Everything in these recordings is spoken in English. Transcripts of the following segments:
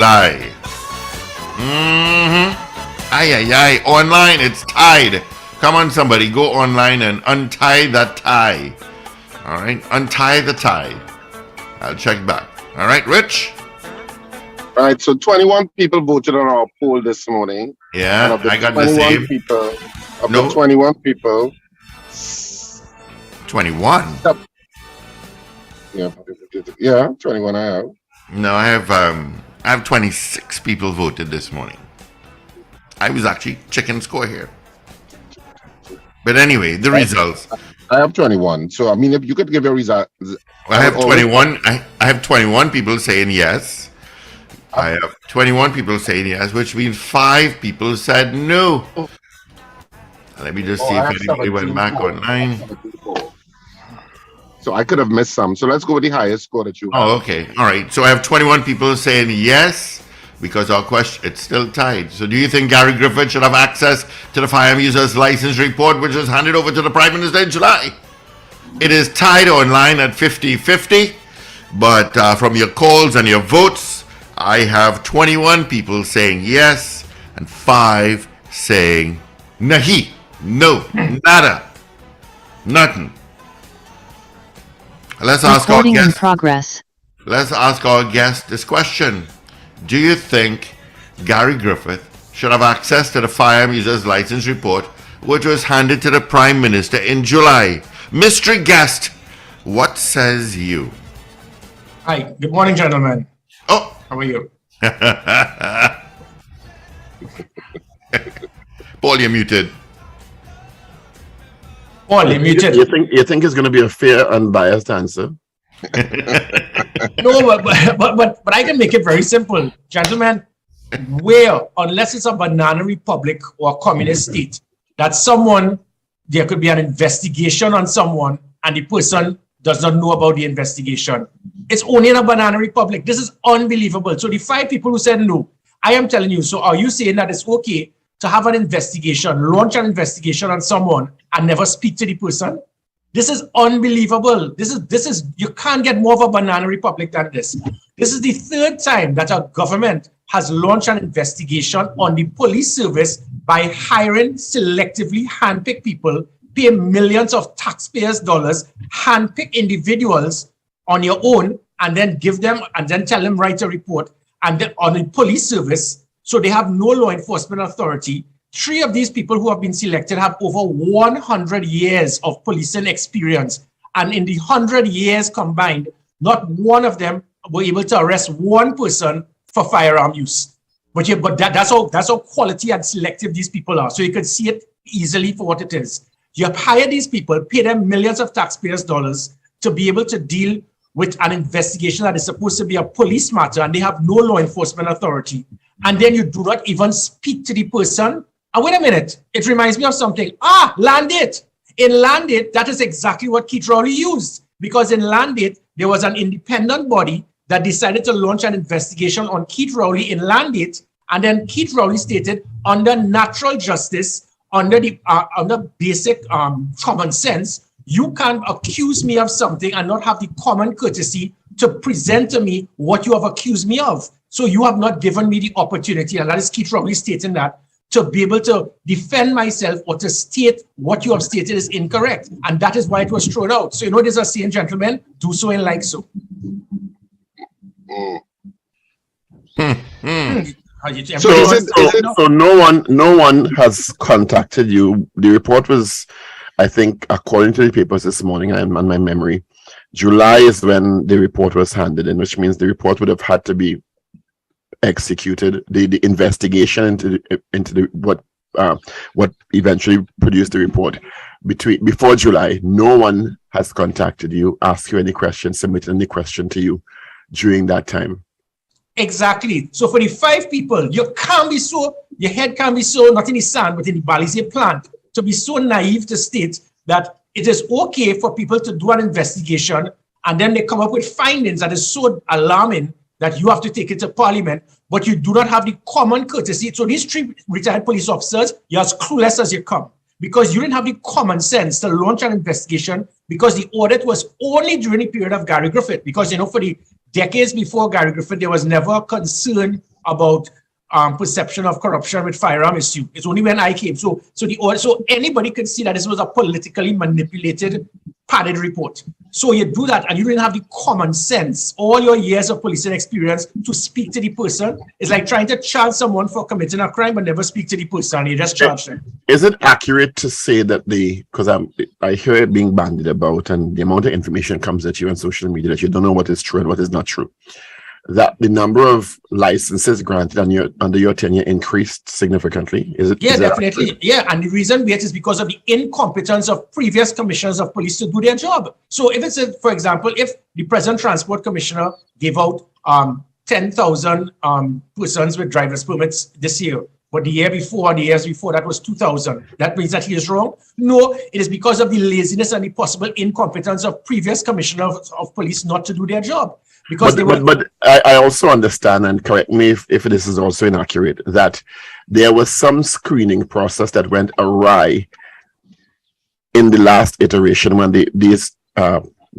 July. Ay, ay, ay. Online, it's tied. Come on, somebody. Go online and untie that tie. All right? Untie the tie. I'll check back. All right, Rich? All right, so 21 people voted on our poll this morning. Yeah, I got the same. The 21 people. 21? Yeah, 21 I have. No, I have 26 people voted this morning. I was actually chicken score here. But anyway, the results. I have 21. So I mean, if you could give your result. I have 21. I have 21 people saying yes. I have 21 people saying yes, which means 5 people said no. Let me just see if anybody went back online. So I could have missed some. So let's go with the highest score that you have. Oh, okay. All right. So I have 21 people saying yes, because our question, it's still tied. So do you think Gary Griffith should have access to the firearm user's license report, which was handed over to the Prime Minister in July? It is tied online at 50-50, but from your calls and your votes, I have 21 people saying yes and 5 saying nahi, no, nada, nothing. Let's ask our Recording in guest. progress. Let's ask our guest this question. Do you think Gary Griffith should have access to the firearm user's license report, which was handed to the Prime Minister in July? Mystery guest, what says you? Hi, good morning, gentlemen. Oh, how are you? Paul, you're muted. Paul, you're muted. You think it's going to be a fair, unbiased answer? No, but I can make it very simple, gentlemen. Where, unless it's a banana republic or a communist state, that there could be an investigation on someone and the person does not know about the investigation. It's only in a banana republic. This is unbelievable. So the 5 people who said no, I am telling you, so are you saying that it's okay to have an investigation, launch an investigation on someone and never speak to the person? This is unbelievable. This is, you can't get more of a banana republic than this. This is the 3rd time that our government has launched an investigation on the police service by hiring selectively handpicked people, pay millions of taxpayers' dollars, handpick individuals on your own, and then give them, and then tell them write a report, and then on the police service, so they have no law enforcement authority. 3 of these people who have been selected have over 100 years of policing experience. And in the 100 years combined, not one of them were able to arrest one person for firearm use. But that's how quality and selective these people are. So you can see it easily for what it is. You have hired these people, pay them millions of taxpayers' dollars to be able to deal with an investigation that is supposed to be a police matter, and they have no law enforcement authority. And then you do not even speak to the person. And wait a minute, it reminds me of something. Landit. In Landit, that is exactly what Keith Rowley used. Because in Landit, there was an independent body that decided to launch an investigation on Keith Rowley in Landit. And then Keith Rowley stated, under natural justice, under basic common sense, you can't accuse me of something and not have the common courtesy to present to me what you have accused me of. So you have not given me the opportunity, and that is Keith Rowley stating that, to be able to defend myself or to state what you have stated is incorrect. And that is why it was thrown out. So you know, there's a saying, gentlemen, do so and like so. So no one has contacted you. The report was, I think, according to the papers this morning, and on my memory, July is when the report was handed in, which means the report would have had to be executed. The investigation into what eventually produced the report before July. No one has contacted you, asked you any questions, submitted any question to you during that time. Exactly. So for the 5 people, your head can't be so not in the sand, but in the Balizé plant, to be so naive to state that it is okay for people to do an investigation and then they come up with findings that is so alarming that you have to take it to Parliament, but you do not have the common courtesy. So these 3 retired police officers, you're as clueless as you come, because you didn't have the common sense to launch an investigation, because the audit was only during the period of Gary Griffith. Because, you know, for the decades before Gary Griffith, there was never a concern about perception of corruption with firearm issue. It's only when I came. So anybody could see that this was a politically manipulated, padded report. So you do that and you didn't have the common sense, all your years of policing experience to speak to the person. It's like trying to charge someone for committing a crime but never speak to the person. You just charge them. Is it accurate to say that because I hear it being bandied about and the amount of information comes at you on social media that you don't know what is true and what is not true, that the number of licenses granted under your tenure increased significantly? Yeah, definitely. Yeah, and the reason being is because of the incompetence of previous commissioners of police to do their job. So if it's, for example, if the present transport commissioner gave out 10,000 persons with driver's permits this year, but the year before, the years before, that was 2,000. That means that he is wrong? No, it is because of the laziness and the possible incompetence of previous commissioners of police not to do their job. Because but I also understand, and correct me if this is also inaccurate, that there was some screening process that went awry in the last iteration when these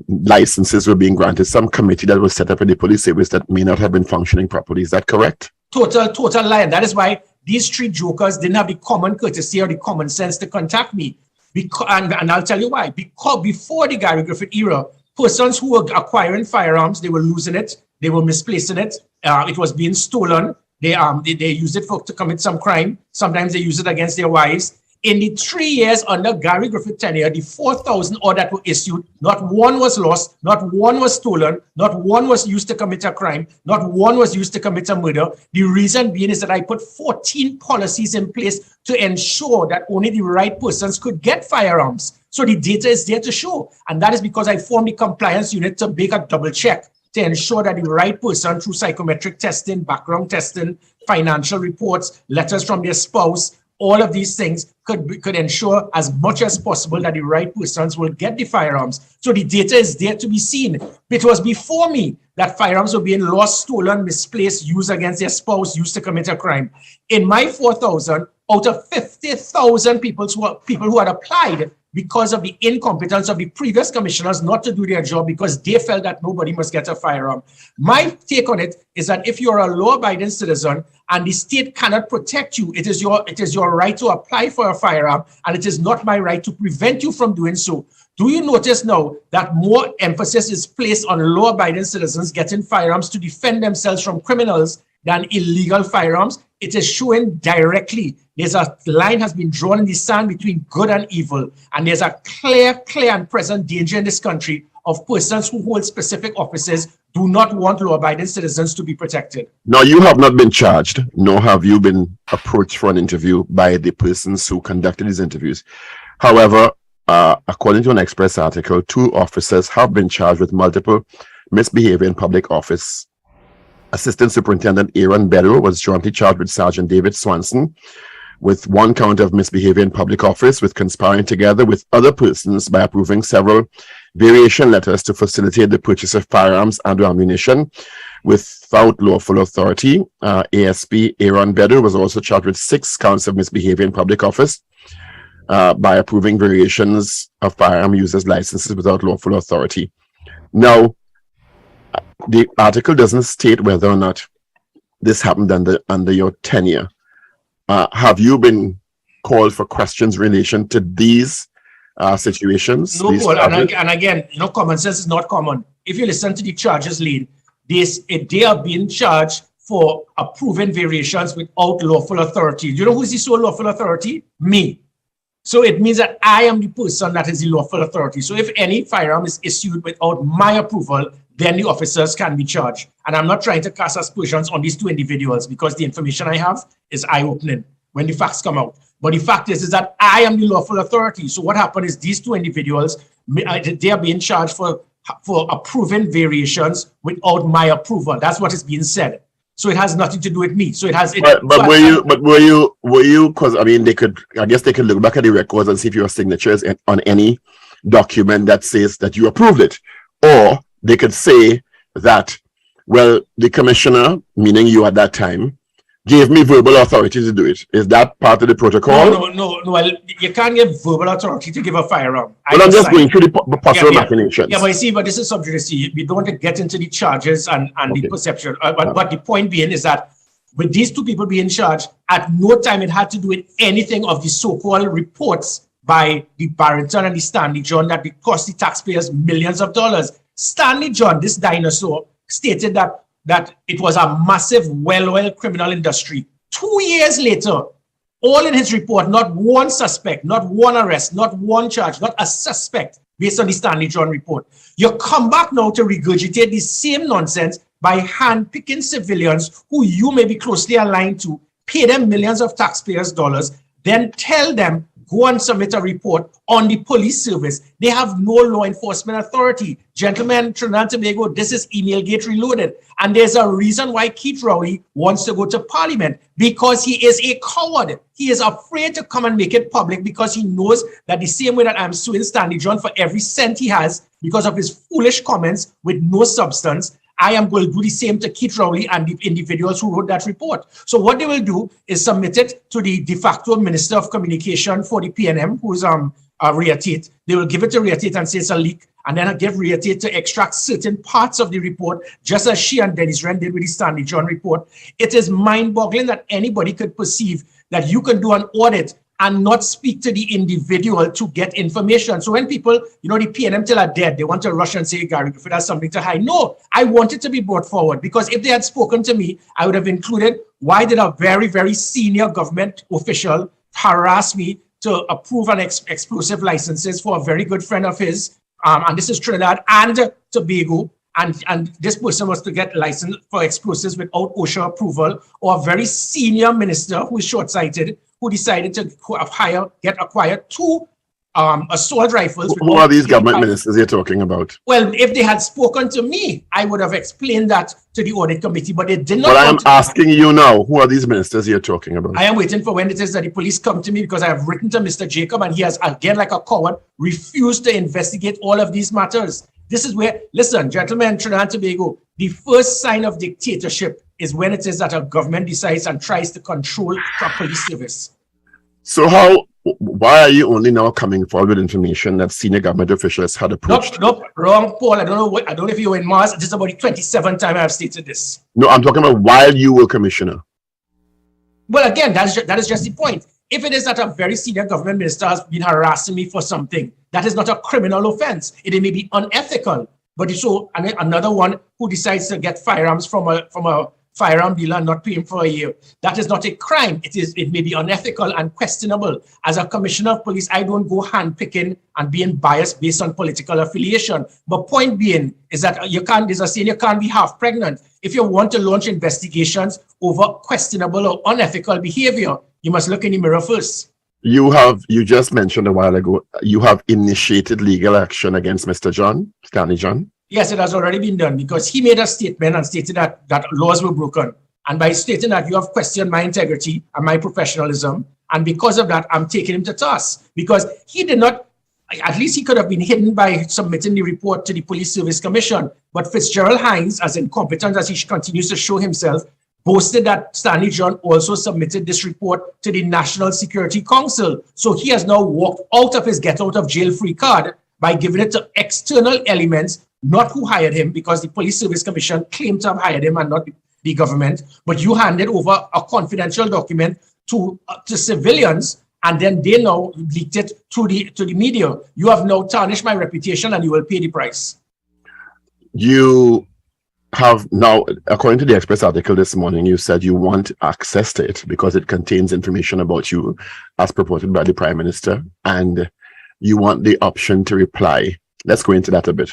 licenses were being granted. Some committee that was set up in the police service that may not have been functioning properly. Is that correct? Total lie. And that is why these three jokers didn't have the common courtesy or the common sense to contact me. And I'll tell you why. Because before the Gary Griffith era, persons who were acquiring firearms, they were losing it, they were misplacing it, it was being stolen, they used it to commit some crime, sometimes they use it against their wives. In the 3 years under Gary Griffith tenure, the 4,000 orders that were issued, not one was lost, not one was stolen, not one was used to commit a crime, not one was used to commit a murder. The reason being is that I put 14 policies in place to ensure that only the right persons could get firearms. So the data is there to show. And that is because I formed the compliance unit to make a double check to ensure that the right person through psychometric testing, background testing, financial reports, letters from their spouse, all of these things could ensure as much as possible that the right persons will get the firearms. So the data is there to be seen. It was before me that firearms were being lost, stolen, misplaced, used against their spouse, used to commit a crime. In my 4,000, out of 50,000 people who had applied because of the incompetence of the previous commissioners not to do their job because they felt that nobody must get a firearm. My take on it is that if you're a law-abiding citizen and the state cannot protect you, it is your right to apply for a firearm, and it is not my right to prevent you from doing so. Do you notice now that more emphasis is placed on law-abiding citizens getting firearms to defend themselves from criminals than illegal firearms? It is showing directly there's a line has been drawn in the sand between good and evil, and there's a clear and present danger in this country of persons who hold specific offices do not want law-abiding citizens to be protected. Now, you have not been charged, nor have you been approached for an interview by the persons who conducted these interviews. However, according to an Express article, 2 officers have been charged with multiple misbehavior in public office. Assistant Superintendent Aaron Beddoe was jointly charged with Sergeant David Swanson with 1 count of misbehavior in public office with conspiring together with other persons by approving several variation letters to facilitate the purchase of firearms and ammunition without lawful authority. ASP Aaron Beddoe was also charged with 6 counts of misbehavior in public office by approving variations of firearm users' licenses without lawful authority. Now, the article doesn't state whether or not this happened under your tenure. Have you been called for questions in relation to these situations? No, and again, common sense is not common. If you listen to the charges lead, they are being charged for approving variations without lawful authority. Do you know who is the sole lawful authority? Me. So it means that I am the person that is the lawful authority. So if any firearm is issued without my approval, then the officers can be charged. And I'm not trying to cast aspersions on these 2 individuals because the information I have is eye-opening when the facts come out. But the fact is that I am the lawful authority. So what happened is these 2 individuals, they are being charged for approving variations without my approval. That's what is being said. So it has nothing to do with me. So it has. Were you? Because I mean, I guess they could look back at the records and see if your signatures on any document that says that you approved it, or they could say that, well, the commissioner, meaning you at that time, gave me verbal authority to do it. Is that part of the protocol? No. Well, you can't give verbal authority to give a firearm. Well, I'm just going through the possible machinations. Yeah, but this is subject to. We don't want to get into the charges and the perception. But the point being is that with these two people being charged, at no time it had to do with anything of the so-called reports by the Barrington and the Stanley John that it cost the taxpayers millions of dollars. Stanley John, this dinosaur, stated that it was a massive, well-oiled criminal industry. 2 years later, all in his report, not one suspect, not one arrest, not one charge, not a suspect based on the Stanley John report. You come back now to regurgitate the same nonsense by handpicking civilians who you may be closely aligned to, pay them millions of taxpayers' dollars, then tell them, go and submit a report on the police service. They have no law enforcement authority. Gentlemen, Trinidad and Tobago, this is Emailgate reloaded. And there's a reason why Keith Rowley wants to go to Parliament, because he is a coward. He is afraid to come and make it public because he knows that the same way that I'm suing Stanley John for every cent he has because of his foolish comments with no substance, I am going to do the same to Keith Rowley and the individuals who wrote that report. So what they will do is submit it to the de facto Minister of Communication for the PNM, who's Rhea Tate. They will give it to Rhea Tate and say it's a leak, and then give Rhea Tate to extract certain parts of the report, just as she and Dennis Wren did with the Stanley John report. It is mind-boggling that anybody could perceive that you can do an audit and not speak to the individual to get information. So when people, the PNM till are dead, they want to rush and say, Gary, if it has something to hide. No, I want it to be brought forward, because if they had spoken to me, I would have included why did a very, very senior government official harass me to approve an explosive licenses for a very good friend of his, and this is Trinidad and Tobago, and this person was to get licensed for explosives without OSHA approval, or a very senior minister who is short-sighted, who decided to acquire two assault rifles. Who are these government ministers you're talking about? Well, if they had spoken to me, I would have explained that to the audit committee, but they did not. But I am asking you now, who are these ministers you're talking about? I am waiting for when it is that the police come to me, because I have written to Mr. Jacob, and he has, again, like a coward, refused to investigate all of these matters. This is where, listen, gentlemen, Trinidad and Tobago, the first sign of dictatorship is when it is that a government decides and tries to control the police service. So why are you only now coming forward with information that senior government officials had approached? Nope, wrong, Paul. I don't know if you were in Mars. This is about the 27th time I have stated this. No, I'm talking about while you were commissioner. Well, again, that is just the point. If it is that a very senior government minister has been harassing me for something, that is not a criminal offense. It may be unethical. But so another one who decides to get firearms from a firearm dealer and not pay him for a year, that is not a crime. It may be unethical and questionable. As a commissioner of police, I don't go handpicking and being biased based on political affiliation. But point being is that you can't be half pregnant. If you want to launch investigations over questionable or unethical behavior, you must look in the mirror first. You just mentioned a while ago, you have initiated legal action against Mr. Stanley John. Yes, it has already been done, because he made a statement and stated that laws were broken. And by stating that, you have questioned my integrity and my professionalism. And because of that, I'm taking him to task, because he did not, at least he could have been hidden by submitting the report to the Police Service Commission. But Fitzgerald Hines, as incompetent as he continues to show himself, boasted that Stanley John also submitted this report to the National Security Council. So he has now walked out of his get out of jail free card by giving it to external elements, not who hired him, because the Police Service Commission claimed to have hired him and not the government. But you handed over a confidential document to civilians, and then they now leaked it to the media. You have now tarnished my reputation, and you will pay the price. You have now, according to the Express article this morning, you said you want access to it because it contains information about you as purported by the Prime Minister, and you want the option to reply. Let's go into that a bit.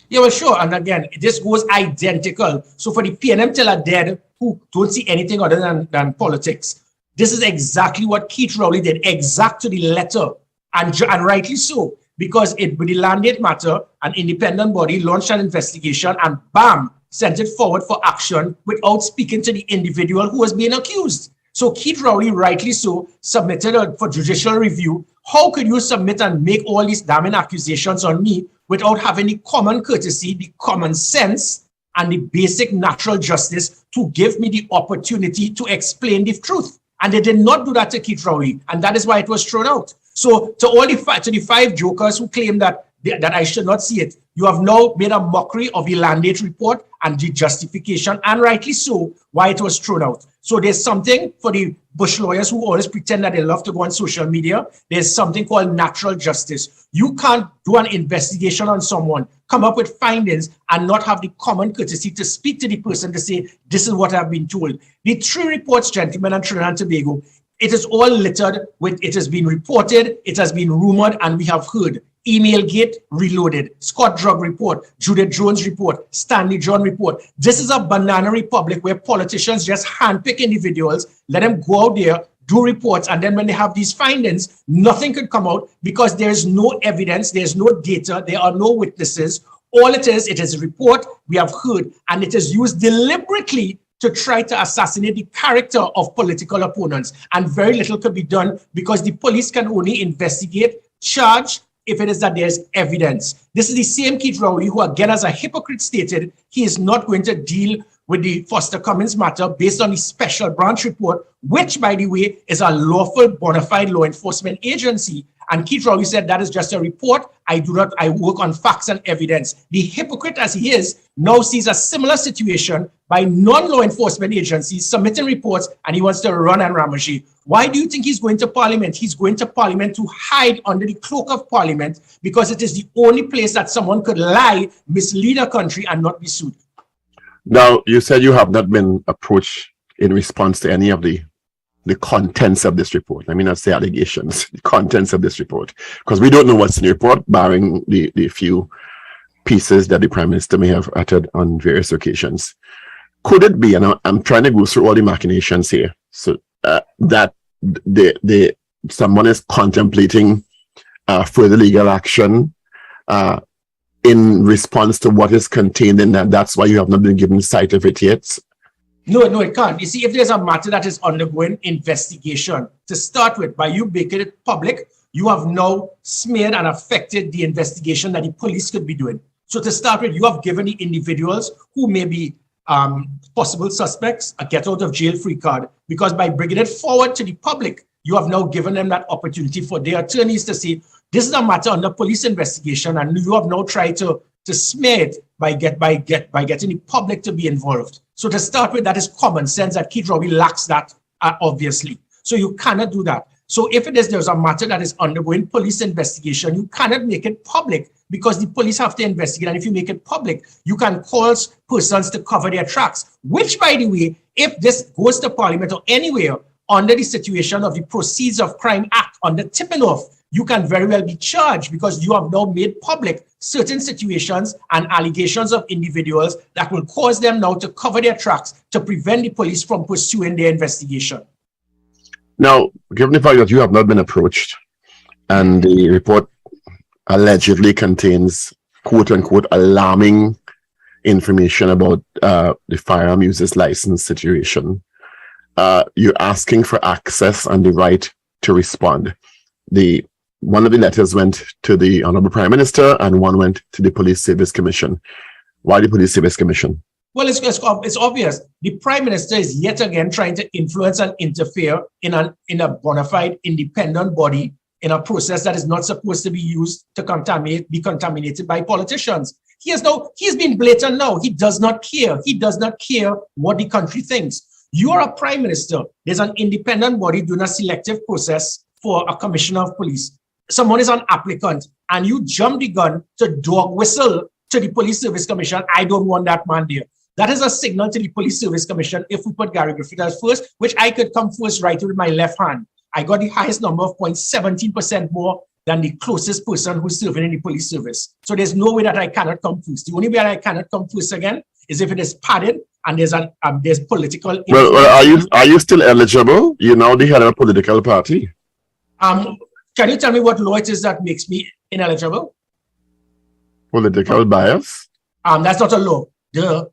Yeah, well, sure. And again, this goes identical. So for the PNM till are dead, who don't see anything other than politics, this is exactly what Keith Rowley did, exact to the letter, and rightly so, because with the Landgate matter, an independent body launched an investigation and bam, sent it forward for action without speaking to the individual who was being accused. So Keith Rowley, rightly so, submitted for judicial review. How could you submit and make all these damning accusations on me without having the common courtesy, the common sense, and the basic natural justice to give me the opportunity to explain the truth? And they did not do that to Keith Rowley, and that is why it was thrown out. So to all the five jokers who claim that I should not see it, you have now made a mockery of the Landgate report and the justification, and rightly so, why it was thrown out. So there's something for the bush lawyers who always pretend that they love to go on social media. There's something called natural justice. You can't do an investigation on someone, come up with findings, and not have the common courtesy to speak to the person to say, this is what I've been told. The 3 reports, gentlemen, on Trinidad and Tobago, it is all littered with, it has been reported, it has been rumored, and we have heard. Email Gate Reloaded, Scott Drug Report, Judith Jones Report, Stanley John Report. This is a banana republic where politicians just handpick individuals, let them go out there, do reports, and then when they have these findings, nothing could come out because there is no evidence, there's no data, there are no witnesses. All it is a report we have heard, and it is used deliberately to try to assassinate the character of political opponents. And very little could be done because the police can only investigate, charge, if it is that there's evidence. This is the same Keith Rowley who, again, as a hypocrite stated, he is not going to deal with the Foster Cummins matter based on the special branch report, which, by the way, is a lawful bona fide law enforcement agency. And Keith Rowley said that is just a report. I work on facts and evidence. The hypocrite as he is now sees a similar situation by non-law enforcement agencies submitting reports, and he wants to run and ramage. Why do you think he's going to Parliament? He's going to Parliament to hide under the cloak of Parliament because it is the only place that someone could lie, mislead a country, and not be sued. Now, you said you have not been approached in response to any of the contents of this report. I mean, that's the allegations, the contents of this report, because we don't know what's in the report, barring the few pieces that the Prime Minister may have uttered on various occasions. Could it be, and I'm trying to go through all the machinations here, so that someone is contemplating further legal action in response to what is contained in that? That's why you have not been given sight of it yet. No, it can't. You see, if there's a matter that is undergoing investigation, to start with, by you making it public, you have now smeared and affected the investigation that the police could be doing. So to start with, you have given the individuals who may be possible suspects a get out of jail free card, because by bringing it forward to the public, you have now given them that opportunity for their attorneys to say, this is a matter under police investigation, and you have now tried to smear it by getting the public to be involved. So to start with, that is common sense that Keith Rowley lacks that, obviously. So you cannot do that. So if there's a matter that is undergoing police investigation, you cannot make it public because the police have to investigate. And if you make it public, you can cause persons to cover their tracks, which, by the way, if this goes to Parliament or anywhere under the situation of the Proceeds of Crime Act, under tipping off, you can very well be charged because you have now made public certain situations and allegations of individuals that will cause them now to cover their tracks to prevent the police from pursuing their investigation. Now, given the fact that you have not been approached and the report allegedly contains quote unquote alarming information about the firearm users license situation, you're asking for access and the right to respond. One of the letters went to the Honorable Prime Minister and one went to the Police Service Commission. Why the Police Service Commission? Well, it's obvious. The Prime Minister is yet again trying to influence and interfere in a bona fide independent body in a process that is not supposed to be used to be contaminated by politicians. He's been blatant now. He does not care. He does not care what the country thinks. You are a Prime Minister. There's an independent body doing a selective process for a commissioner of police. Someone is an applicant and you jump the gun to dog whistle to the Police Service Commission. I don't want that man there. That is a signal to the Police Service Commission if we put Gary Griffith as first, which I could come first right with my left hand. I got the highest number of points, 17% more than the closest person who's serving in the police service. So there's no way that I cannot come first. The only way that I cannot come first again is if it is padded and there's political. Well, are you still eligible? You're now the head of a political party. Can you tell me what law it is that makes me ineligible? Political bias? That's not a law. Duh.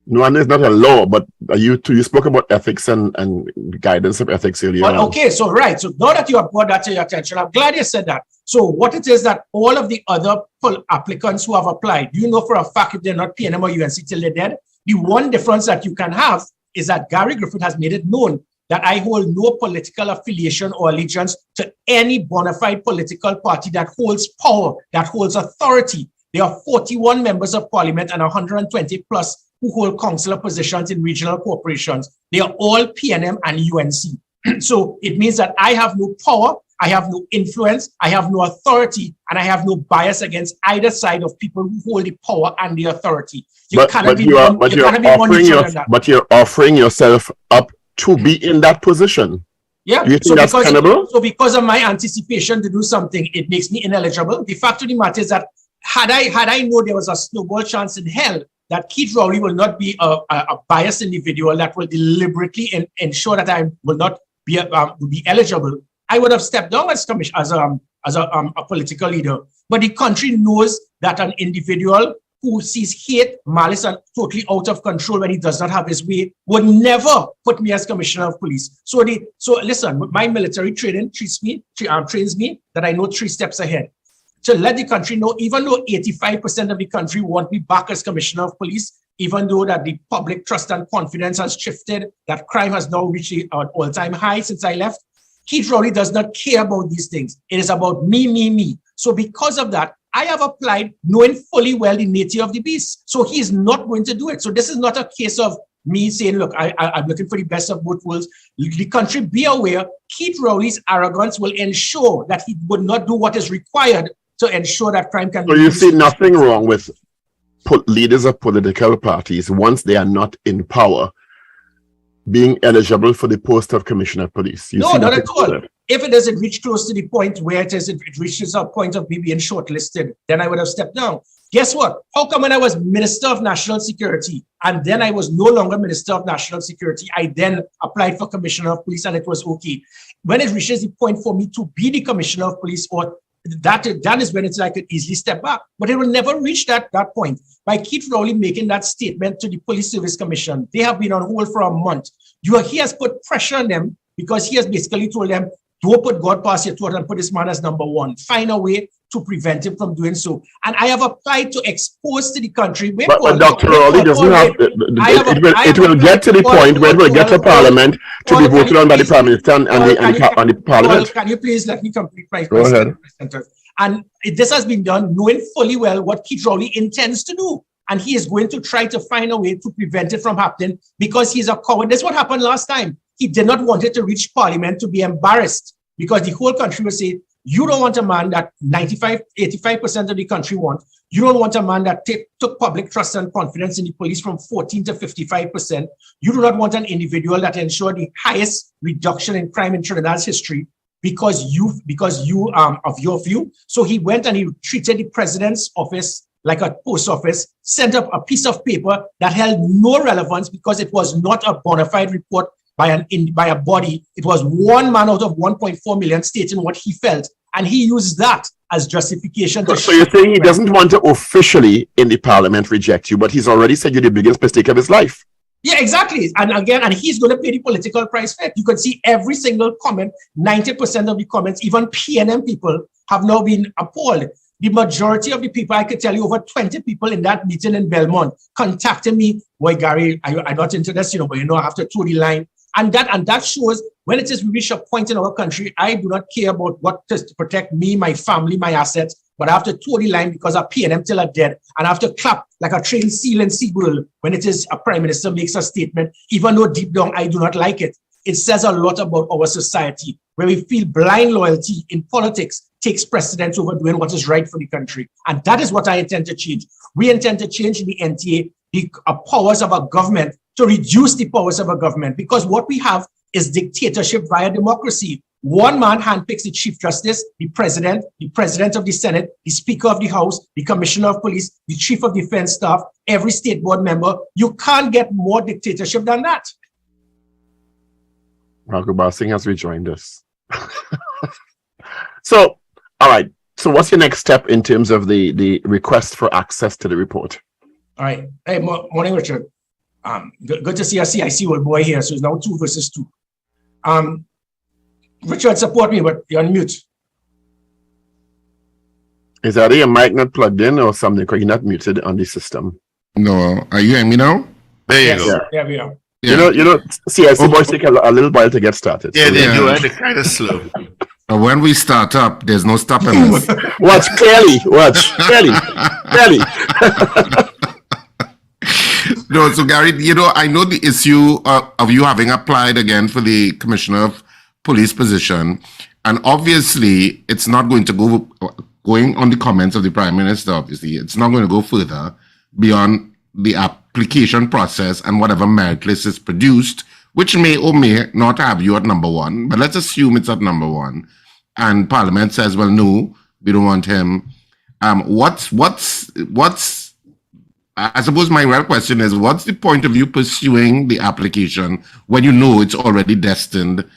No, and it's not a law, but you spoke about ethics and guidance of ethics earlier. Well, okay, so right. So now that you have brought that to your attention, I'm glad you said that. So what it is that all of the other applicants who have applied, you know for a fact if they're not PNM or UNC till they're dead, the one difference that you can have is that Gary Griffith has made it known that I hold no political affiliation or allegiance to any bona fide political party that holds power, that holds authority. There are 41 members of parliament and 120 plus who hold councillor positions in regional corporations. They are all PNM and UNC. So it means that I have no power, I have no influence, I have no authority, and I have no bias against either side of people who hold the power and the authority. But you're offering yourself up to be in that position. Yeah. Do you think that's tenable? So because of my anticipation to do something, it makes me ineligible. The fact of the matter is that had I known there was a snowball chance in hell that Keith Rowley will not be a biased individual that will deliberately ensure that I will not be eligible, I would have stepped down as a political leader. But the country knows that an individual who sees hate, malice, and totally out of control when he does not have his way would never put me as commissioner of police. So listen, my military training trains me that I know 3 steps ahead. To let the country know, even though 85% of the country want me back as commissioner of police, even though that the public trust and confidence has shifted, that crime has now reached an all-time high since I left, Keith Rowley does not care about these things. It is about me. So because of that, I have applied knowing fully well the nature of the beast. So he is not going to do it. So this is not a case of me saying, look, I'm looking for the best of both worlds. The country, be aware, Keith Rowley's arrogance will ensure that he would not do what is required to ensure that crime can be. So you see nothing wrong with leaders of political parties, once they are not in power, being eligible for the post of commissioner of police? No, not at all. If it doesn't reach close to the point where it reaches a point of me being shortlisted, then I would have stepped down. Guess what? How come when I was Minister of National Security and then I was no longer Minister of National Security, I then applied for Commissioner of Police and it was okay? When it reaches the point for me to be the Commissioner of Police, or that is when it's like I could easily step back. But it will never reach that point. By Keith Rowley making that statement to the Police Service Commission, they have been on hold for a month. He has put pressure on them because he has basically told them, don't put God past your throat and put this man as number one. Find a way to prevent him from doing so. And I have applied to expose to the country. But Dr. Rowley doesn't have, it will get to the point where it will get to Parliament to be voted on by the Prime Minister and the Parliament. Can you please let me complete my sentence? And this has been done knowing fully well what Keith Rowley intends to do. And he is going to try to find a way to prevent it from happening because he's a coward. That's what happened last time. He did not want it to reach Parliament to be embarrassed because the whole country will say, you don't want a man that 85% of the country want. You don't want a man that took public trust and confidence in the police from 14 to 55%. You do not want an individual that ensured the highest reduction in crime in Trinidad's history because you of your view. So he went and he treated the president's office like a post office, sent up a piece of paper that held no relevance because it was not a bona fide report by a body. It was one man out of 1.4 million stating what he felt. And he used that as justification. So you're saying he doesn't want to officially in the Parliament reject you, but he's already said you're the biggest mistake of his life. Yeah, exactly. And he's going to pay the political price for it. You can see every single comment, 90% of the comments, even PNM people have now been appalled. The majority of the people, I could tell you over 20 people in that meeting in Belmont contacted me. Boy, Gary, I'm not into this, but I have to toe the line. And that shows when it is we reach a point in our country, I do not care about what to protect me, my family, my assets, but I have to toe the line because our PNM till are dead. And I have to clap like a trained seal in SeaWorld when it is a prime minister makes a statement, even though deep down I do not like it. It says a lot about our society, where we feel blind loyalty in politics takes precedence over doing what is right for the country. And that is what I intend to change. We intend to change in the NTA the powers of a government to reduce the powers of a government, because what we have is dictatorship via democracy. One man handpicks the Chief Justice, the President of the Senate, the Speaker of the House, the Commissioner of Police, the Chief of Defense Staff, every state board member. You can't get more dictatorship than that. Ragoobarsingh has rejoined us. So, all right. So what's your next step in terms of the request for access to the report? All right. Hey, morning, Richard. Good to see a CIC old boy here. So it's now 2 versus 2. Richard, support me, but you're on mute. Is that your mic not plugged in or something? Because you're not muted on the system. No. Are you hearing me now? There you go. There we are. Yeah. You know, CIC boys take a little while to get started. Yeah, they do. They're kind of slow. When we start up, there's no stopping us. Watch clearly. No, so Gary, I know the issue of you having applied again for the Commissioner of Police position, and obviously it's not going to going on the comments of the Prime Minister. Obviously, it's not going to go further beyond the application process and whatever merit list is produced, which may or may not have you at number one. But let's assume it's at number one, and Parliament says, "Well, no, we don't want him." What's I suppose my real question is, what's the point of you pursuing the application when you know it's already destined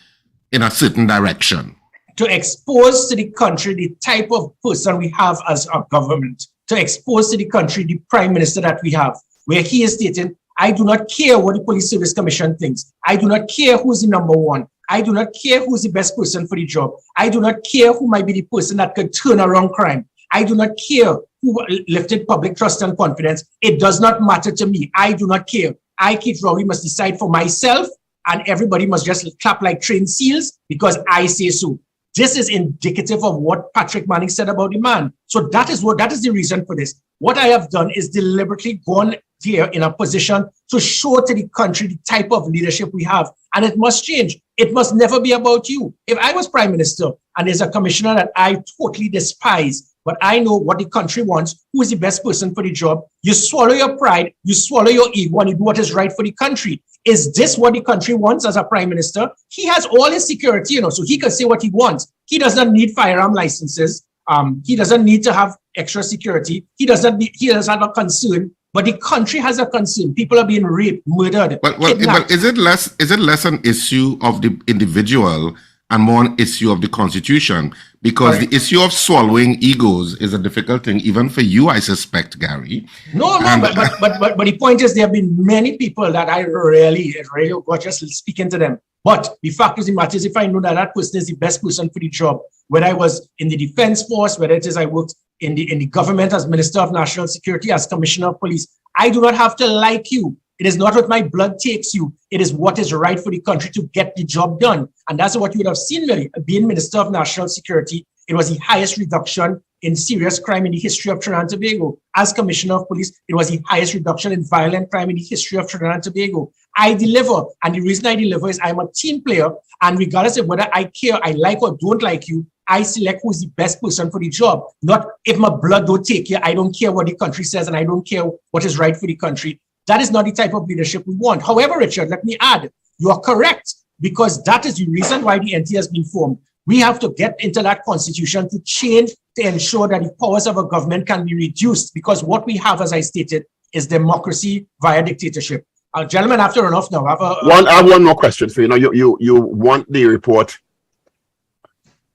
in a certain direction? To expose to the country the type of person we have as a government, to expose to the country the Prime Minister that we have, where he is stating, I do not care what the Police Service Commission thinks. I do not care who's the number one. I do not care who's the best person for the job. I do not care who might be the person that could turn around crime. I do not care who lifted public trust and confidence. It does not matter to me. I do not care. I, Keith Rowley, must decide for myself, and everybody must just clap like trained seals because I say so. This is indicative of what Patrick Manning said about the man. So that is the reason for this. What I have done is deliberately gone here in a position to show to the country the type of leadership we have. And it must change. It must never be about you. If I was Prime Minister and there's a commissioner that I totally despise, but I know what the country wants, who is the best person for the job, you swallow your pride, you swallow your ego, and you do what is right for the country. Is this what the country wants as a Prime Minister? He has all his security, so he can say what he wants. He does not need firearm licenses. He doesn't need to have extra security. He doesn't have a concern, but the country has a concern. People are being raped, murdered. But is it less an issue of the individual and more an issue of the Constitution? Because the issue of swallowing egos is a difficult thing, even for you, I suspect, Gary. No, but the point is, there have been many people that I really got just speaking to them. But the fact is, the matter is, if I know that that person is the best person for the job, whether I was in the Defense Force, whether it is I worked in the government as Minister of National Security, as Commissioner of Police, I do not have to like you. It is not what my blood takes you. It is what is right for the country to get the job done. And that's what you would have seen, Mary. Being Minister of National Security, it was the highest reduction in serious crime in the history of Trinidad and Tobago. As Commissioner of Police, it was the highest reduction in violent crime in the history of Trinidad and Tobago. I deliver. And the reason I deliver is I'm a team player. And regardless of whether I care, I like or don't like you, I select who's the best person for the job. Not if my blood don't take you, I don't care what the country says and I don't care what is right for the country. That is not the type of leadership we want. However, Richard, let me add, you are correct, because that is the reason why the NT has been formed. We have to get into that constitution to change, to ensure that the powers of a government can be reduced, because what we have, as I stated, is democracy via dictatorship. Gentlemen, I have to run off now. I have one more question for you. You want the report,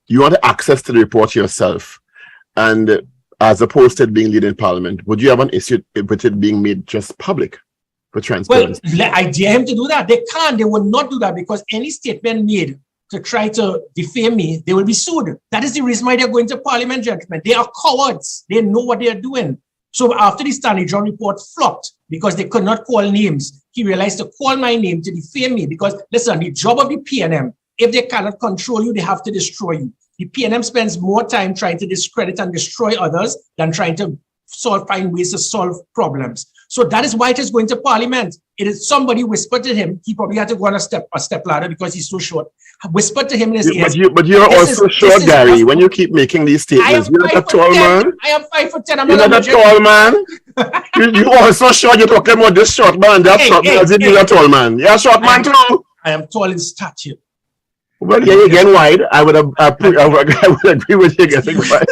you want access to the report yourself, and as opposed to it being leading Parliament, would you have an issue with it being made just public for transparency? Well, I dare him to do that. They can't. They will not do that, because any statement made to try to defame me, they will be sued. That is the reason why they're going to Parliament, gentlemen. They are cowards. They know what they are doing. So after the Stanley John report flopped because they could not call names, he realized to call my name to defame me, because, listen, the job of the PNM, if they cannot control you, they have to destroy you. The PNM spends more time trying to discredit and destroy others than trying to find ways to solve problems. So that is why it is going to Parliament. It is somebody whispered to him. He probably had to go on a step ladder because he's so short. Whispered to him in his ears. But you're also short, Gary. When you keep making these statements, you're not a tall man. I am 5'10". I'm you're not a tall man. You also short. You're talking about this short man. That short man. As if you're a tall man. You're a short man too. I am tall in stature. Well, yeah, you're getting wide. I would agree with you getting wide.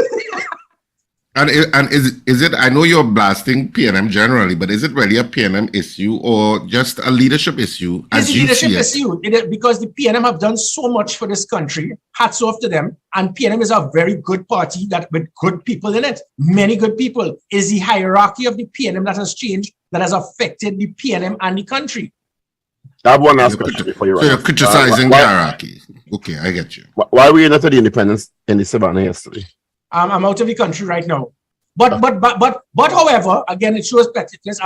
And is it? I know you're blasting PNM generally, but is it really a PNM issue or just a leadership issue? It's a leadership issue, because the PNM have done so much for this country. Hats off to them. And PNM is a very good party that with good people in it, many good people. It is the hierarchy of the PNM that has changed, that has affected the PNM and the country. I have one last question before you run. So you're criticizing the hierarchy. Okay, I get you. Why were you not at the independence in the Savannah yesterday? I'm out of the country right now. But however, again, it shows pettiness.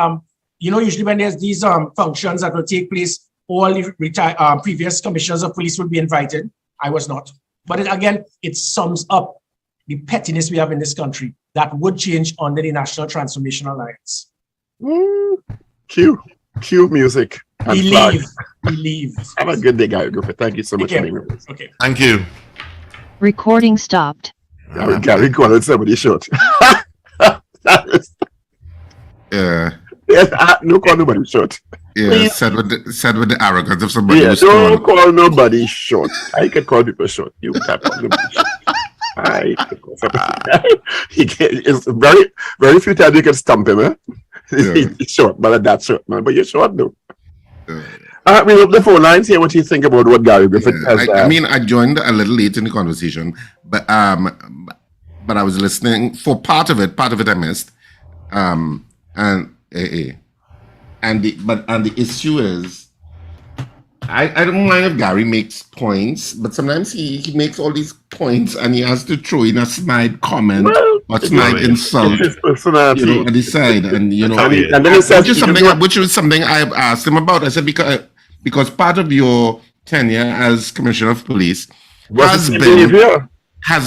Usually when there's these functions that will take place, all the previous commissioners of police will be invited. I was not. But it sums up the pettiness we have in this country that would change under the National Transformation Alliance. Q. Cue music. And He flag. leave. He leave. Have a good day, Gary Griffith. Thank you so much for being with us. Okay. Thank you. Recording stopped. Gary calling somebody short. Yeah. Yes, no call nobody short. Yeah, Please. said with the arrogance of somebody Yeah, who's don't tall. call nobody short. I can call people short. You can't call nobody short. I can call somebody. It's very few times you can stump him, eh? Yeah. He's short, but that's short, man. But you're short, though. Yeah. We open the phone lines here. What do you think about what Gary Griffith has I mean, I joined a little late in the conversation, but I was listening for part of it. Part of it I missed, and the issue is, I don't mind if Gary makes points, but sometimes he makes all these points and he has to throw in a snide comment or snide insult, his personality. you know, at the side, and you know, And then he says, which was something I asked him about. I said because part of your tenure as Commissioner of Police has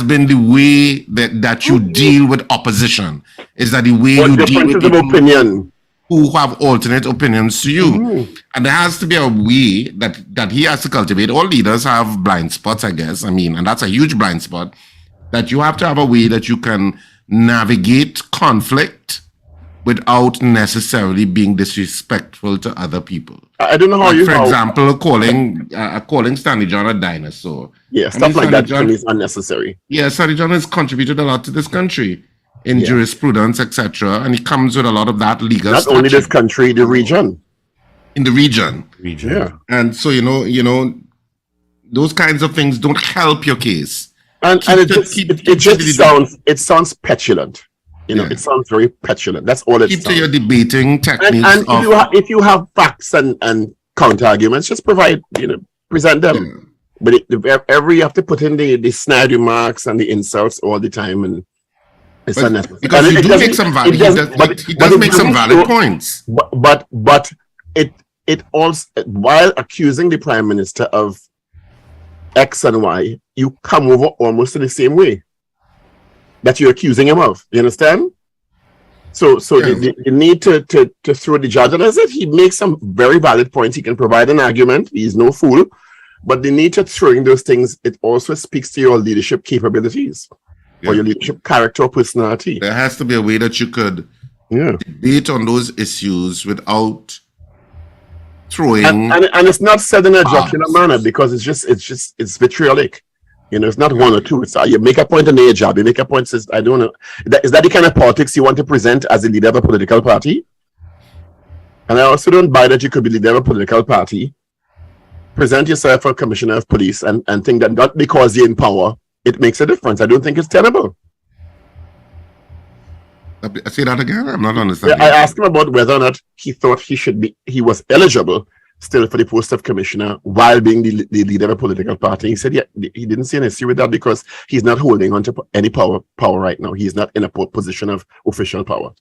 been the way that you deal with opposition. Is that the way what you deal differences with of people opinion? who have alternate opinions to you? And there has to be a way that he has to cultivate. All leaders have blind spots, I guess. I mean, and that's a huge blind spot, that you have to have a way that you can navigate conflict without necessarily being disrespectful to other people. I don't know how For example, calling Stanley John a dinosaur. Yeah, I stuff mean, like Stanley that John- is unnecessary. Yeah, Stanley John has contributed a lot to this country in jurisprudence, etc., and he comes with a lot of that legal. Not only this stature country, the region. in the region, Yeah. and so you know, those kinds of things don't help your case. And it sounds petulant. You know, Yeah. it sounds very petulant. That's all it Keep to sounds. your debating techniques. And if you have facts and counter arguments, just present them. Yeah. But you have to put in the snide remarks and the insults all the time, and it's unnecessary. Because And he it does make doesn't- some valid, it doesn't- he does it make some doesn't valid show- points. But it also, while accusing the Prime Minister of X and Y, you come over almost in the same way that you're accusing him of. You understand? So Yeah. the need to throw the judge, and I said he makes some very valid points. He can provide an argument. He's no fool. But the need to throwing those things, it also speaks to your leadership capabilities or your leadership character or personality. There has to be a way that you could Yeah. debate on those issues without throwing. And it's not said in a jocular Bombs. manner, because it's vitriolic. You know, it's not one or two. It's you make a point and then your job. You make a point, says, I don't know. Is that the kind of politics you want to present as a leader of a political party? And I also don't buy that you could be leader of a political party, present yourself for commissioner of police, and think that not because you're in power, it makes a difference. I don't think it's tenable. Say that again. I'm not understanding. I asked him about whether or not he thought he was eligible still for the post of commissioner while being the leader of a political party. He said he didn't see an issue with that because he's not holding on to any power right now. He's not in a position of official power.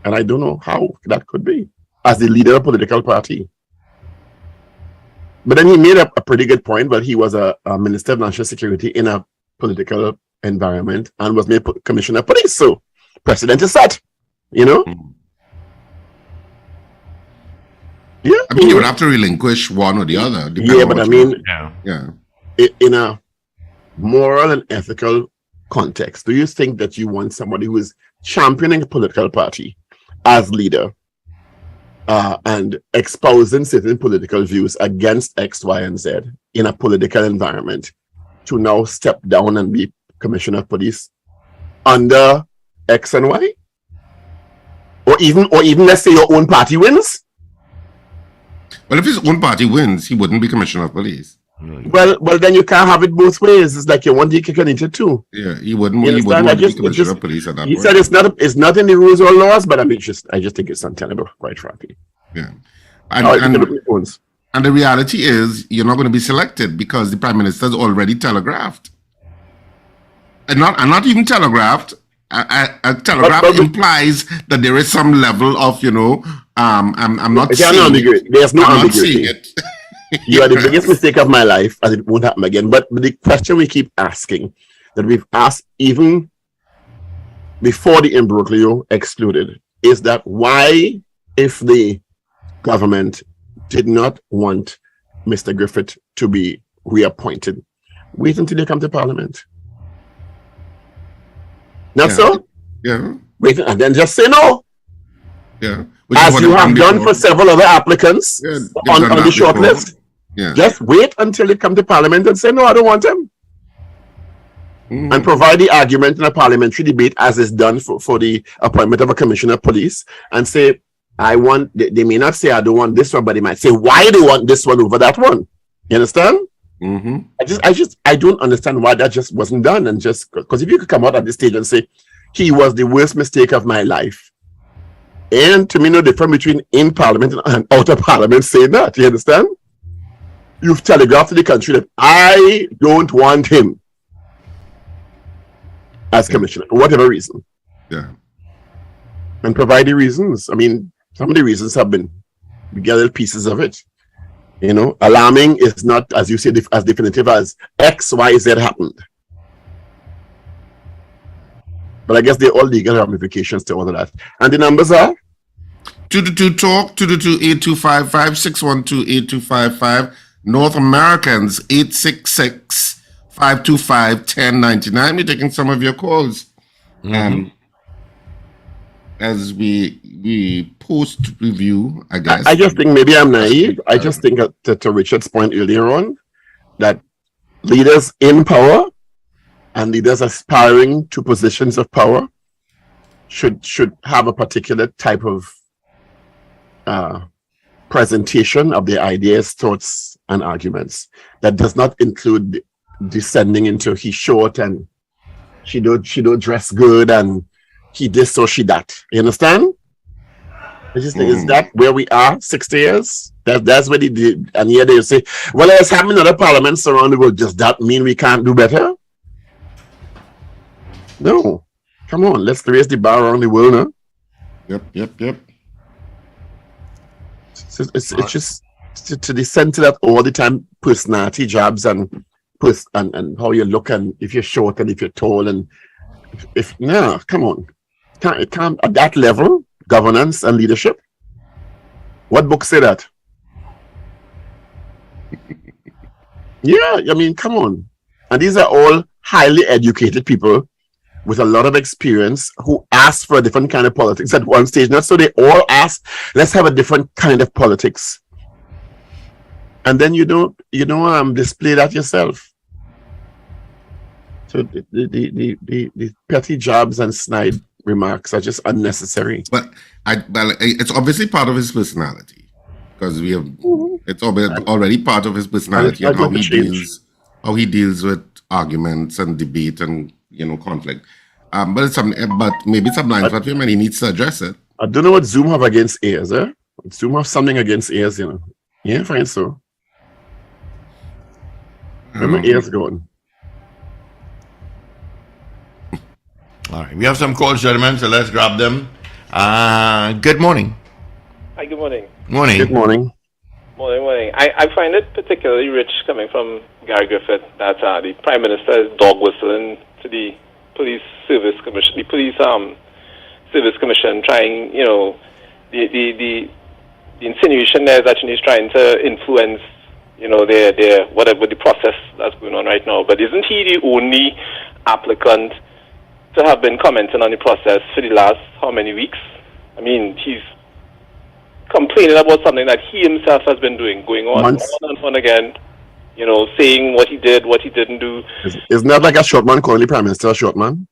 And I don't know how that could be as the leader of a political party. But then he made a pretty good point, but he was a Minister of National Security in a political environment and was made commissioner of police. So precedent is set, you know? Yeah. I mean, you would have to relinquish one or the other. depending Yeah, on but what I you mean, want. Yeah. in a moral and ethical context, do you think that you want somebody who is championing a political party as leader and espousing certain political views against X, Y, and Z in a political environment to now step down and be commissioner of police under X and Y? Or even let's say your own party wins? Well, if his own party wins, he wouldn't be commissioner of police. Well, then you can't have it both ways. It's like you want the cake and eat it too. Yeah, he wouldn't. You He understand? wouldn't want to be It commissioner just- of police at that He point. said it's not in the rules or laws, but I just think it's untenable, quite frankly. Yeah. And the reality is, you're not going to be selected because the Prime Minister's already telegraphed. And not even telegraphed. A telegraph But- implies that there is some level of, I'm not There's seeing no it. ambiguity. There's no I'm not ambiguity. seeing it. You are the biggest mistake of my life, and it won't happen again. But the question we keep asking, that we've asked even before the imbroglio excluded, is that why, if the government did not want Mr. Griffith to be reappointed. Wait until you come to Parliament. Not so? Yeah. Wait, and then just say no. Yeah. As you have done for several other applicants on the short list. Yeah. Just wait until you come to Parliament and say, no, I don't want him. And provide the argument in a parliamentary debate as is done for the appointment of a commissioner of police, and say, they may not say I don't want this one, but they might say why they want this one over that one. You understand? I don't understand why that just wasn't done. And just because if you could come out at this stage and say he was the worst mistake of my life, and to me no difference between in Parliament and out of Parliament saying that. You understand? You've telegraphed to the country that I don't want him as commissioner for whatever reason. Yeah. And provide the reasons. I mean, some of the reasons have been, we get little pieces of it. You know, alarming is not, as you say, as definitive as X, Y, Z happened. But I guess they're all legal ramifications to all of that. And the numbers are? 222-TALK, 222-8255, 612-8255. North Americans, 866-525-1099. We're taking some of your calls. As we post review, I guess. I just think maybe I'm naive. I just think to Richard's point earlier on, that leaders in power and leaders aspiring to positions of power should have a particular type of presentation of their ideas, thoughts, and arguments that does not include descending into he's short and she don't dress good and he this or she that. You understand? I just think, is that where we are 60 years? That's what he did. And here they say, well, there's having other parliaments around the world. Does that mean we can't do better? No. Come on, let's raise the bar around the world now. Yep. It's just to descend to that all the time, personality jobs and how you look, and if you're short and if you're tall, and if no, come on. It can't at that level, governance and leadership. What books say that? Yeah, I mean, come on. And these are all highly educated people with a lot of experience who asked for a different kind of politics at one stage. Not so they all asked, let's have a different kind of politics. And then you don't display that yourself. So the petty jobs and snide remarks are just unnecessary. But it's obviously part of his personality, because it's already part of his personality and how he deals with arguments and debate and conflict. But maybe it's a blind spot for him and he needs to address it. I don't know what Zoom have against ears, eh? Zoom have something against ears, Yeah, fine so. Where my ears going? All right, we have some calls, gentlemen, so let's grab them. Good morning. Hi, good morning. Morning. Good morning. Morning. I find it particularly rich coming from Gary Griffith that the Prime Minister is dog whistling to the Police Service Commission, Service Commission, trying, the insinuation there is that he's trying to influence, their whatever the process that's going on right now. But isn't he the only applicant to have been commenting on the process for the last how many weeks? I mean, he's complaining about something that he himself has been doing, going on and on again, saying what he did, what he didn't do. Isn't that like a short man calling the Prime Minister a short man?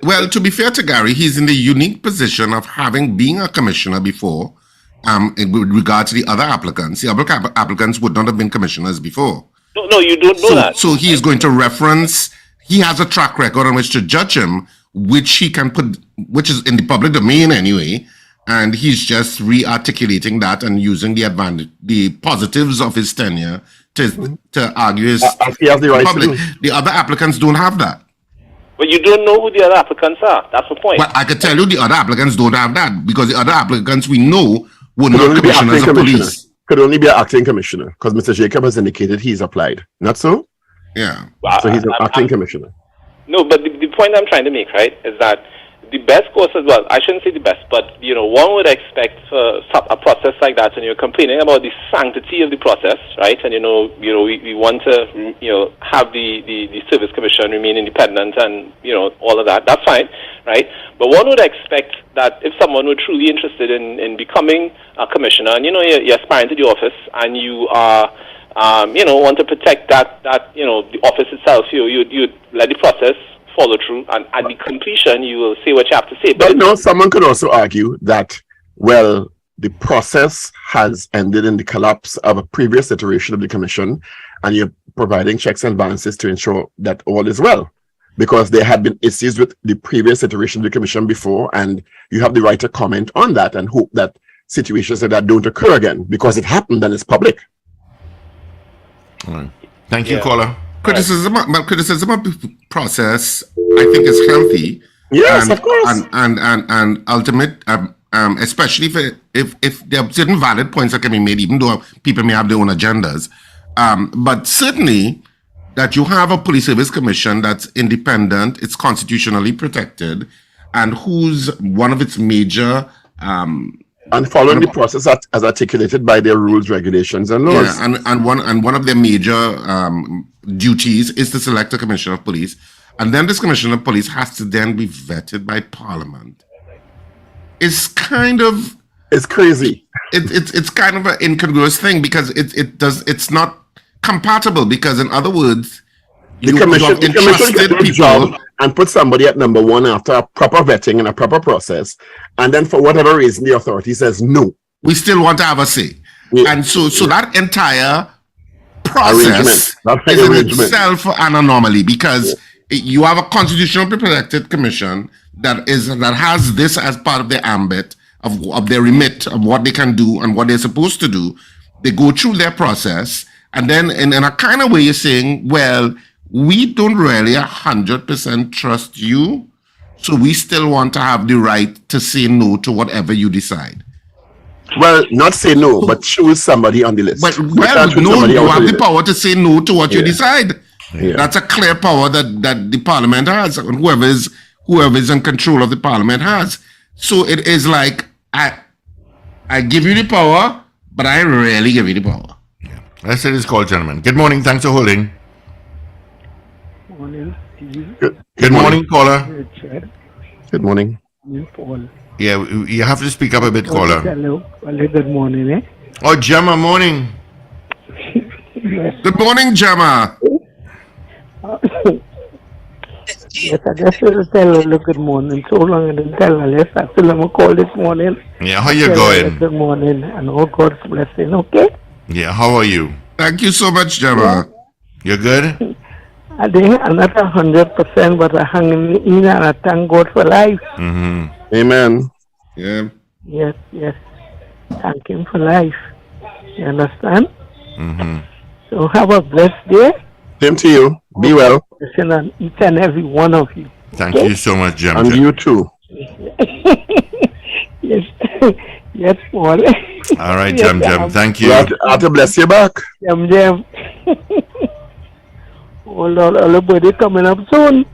Well, to be fair to Gary, he's in the unique position of being a commissioner before, with regard to the other applicants. The other applicants would not have been commissioners before. No, you don't know that. So he is going to reference, he has a track record on which to judge him, which he can put, which is in the public domain anyway, and he's just re-articulating that and using the positives of his tenure to argue his he has the right public. to do. The other applicants don't have that. But you don't know who the other applicants are. That's the point. Well, I could tell you the other applicants don't have that, because the other applicants we know were not commissioners of police. Could only be an acting commissioner, because Mr. Jacob has indicated he's applied. Not so? Yeah. So he's an acting commissioner. No, but the point I'm trying to make, right, is that the best course as well. I shouldn't say the best, but one would expect a process like that, and you're complaining about the sanctity of the process, right? And we want to have the service commission remain independent, and all of that. That's fine, right? But one would expect that if someone were truly interested in becoming a commissioner, and you're aspiring to the office, and you are want to protect that the office itself, you let the process follow through, and at the completion you will say what you have to say. But someone could also argue that, well, the process has ended in the collapse of a previous iteration of the commission, and you're providing checks and balances to ensure that all is well, because there had been issues with the previous iteration of the commission before, and you have the right to comment on that and hope that situations like that don't occur again, because it happened and it's public. All right. Thank you, caller. Criticism of the process, I think, is healthy. Yes, and, of course. And ultimate, especially if there are certain valid points that can be made, even though people may have their own agendas. But certainly that you have a police service commission that's independent, it's constitutionally protected, and whose one of its major and following the process as articulated by their rules, regulations, and laws. Yeah, and one of their major duties is to select a commissioner of police, and then this commissioner of police has to then be vetted by Parliament. It's crazy. It's kind of an incongruous thing, because it's not compatible, because in other words, the commission get the job and put somebody at number one after a proper vetting and a proper process, and then for whatever reason the authority says no. We still want to have a say. Yeah. And so that entire process is in itself an anomaly, because you have a constitutionally protected commission that has this as part of their ambit of their remit of what they can do and what they're supposed to do. They go through their process, and then in a kind of way you're saying, well, we don't really 100% trust you, so we still want to have the right to say no to whatever you decide. Well, not say no, but choose somebody on the list. But you have the power to say no to what you decide. Yeah. That's a clear power that the Parliament has, and whoever is in control of the Parliament has. So it is like, I give you the power, but I rarely give you the power. Yeah. Let's say this call, gentlemen. Good morning. Thanks for holding. Morning, Steve. Good morning, caller. Richard. Good morning. Paul. Yeah, you have to speak up a bit, caller. Hello. Good morning, eh? Oh, Gemma, morning. Good morning, Gemma. Yes, I just want to tell her good morning. So long I didn't tell her. Yes, I still am a call this morning. Yeah, how you going? Good morning, and all God's blessing, okay? Yeah, how are you? Thank you so much, Gemma. You're good? I'm not 100%, but I'm hanging in, and I thank God for life. Mm-hmm. Amen. Yeah. Yes. Thank Him for life. You understand? Mm-hmm. So have a blessed day. Same to you. Be well. Listen on each and every one of you. Thank you so much, Jem. And you too. Yes. Yes, Paul. All right, Jem. Thank you. I have to bless you back. Jem. All the birthday coming up soon.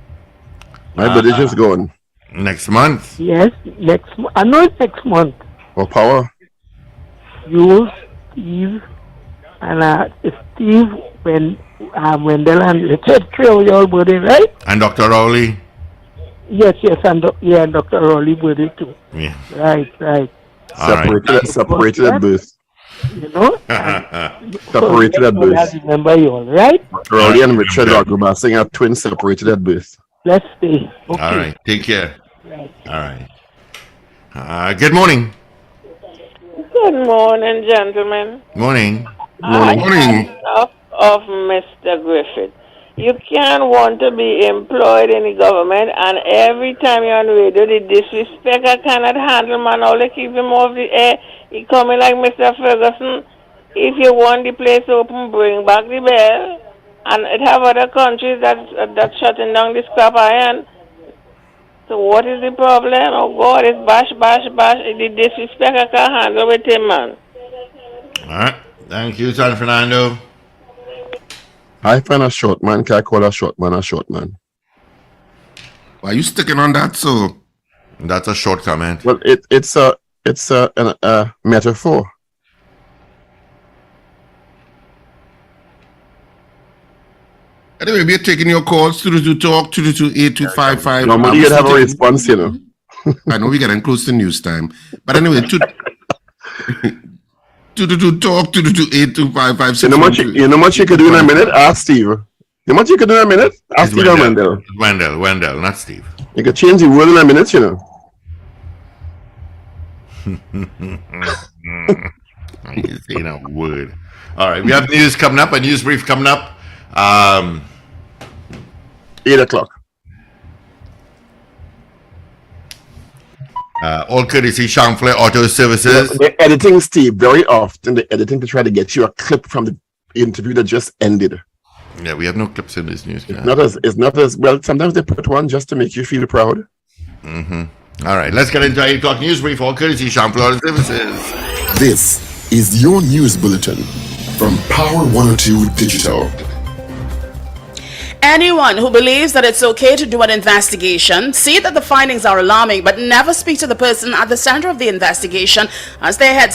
My birthday just gone. Next month? Yes, next month. I know it's next month. More power. You, Steve, and Steve, Wendell and Richard, three of your birthday, right? And Dr. Rowley? Yes, and Dr. Rowley birthday too. Yeah. Right. Separated at birth. You know? Separated at birth. I remember you all, right? Rowley and Richard Ragoobarsingh are twins separated at birth. Let's stay. Okay. All right. Take care. Right. All right. Good morning. Good morning, gentlemen. Morning. Morning. Enough of Mr. Griffith. You can't want to be employed in the government, and every time you're on radio, the disrespect I cannot handle, man. All they keep him off the air. He coming like Mr. Ferguson. If you want the place open, bring back the bell. And it have other countries that's shutting down the scrap iron. So what is the problem? Oh God, it's bash. The disrespect I can't handle with him, man. All right. Thank you, San Fernando. I find a short man. Can I call a short man a short man? Why are you sticking on that, so? That's a short comment. Well, it's a metaphor. Anyway, we're taking your calls to talk 222-8255. Normally you'd have a response, you know. I know we're getting close to news time. But anyway, 222-talk 222-8255. You know what you could do in a minute? Ask Steve. You know what you could do in a minute? Ask Steve or Wendell. Wendell, not Steve. You could change the word in a minute, you know. He's saying a word. All right, we have news coming up, a news brief coming up. 8 o'clock. All courtesy Champlain Auto Services. They're editing, Steve, very often. They're editing to try to get you a clip from the interview that just ended. Yeah, we have no clips in this news. It's not as well. Sometimes they put one just to make you feel proud. All right, let's get into 8 o'clock news brief. All courtesy Champlain Auto Services. This is your news bulletin from Power 102 Digital. Anyone who believes that it's okay to do an investigation, see that the findings are alarming, but never speak to the person at the center of the investigation as they head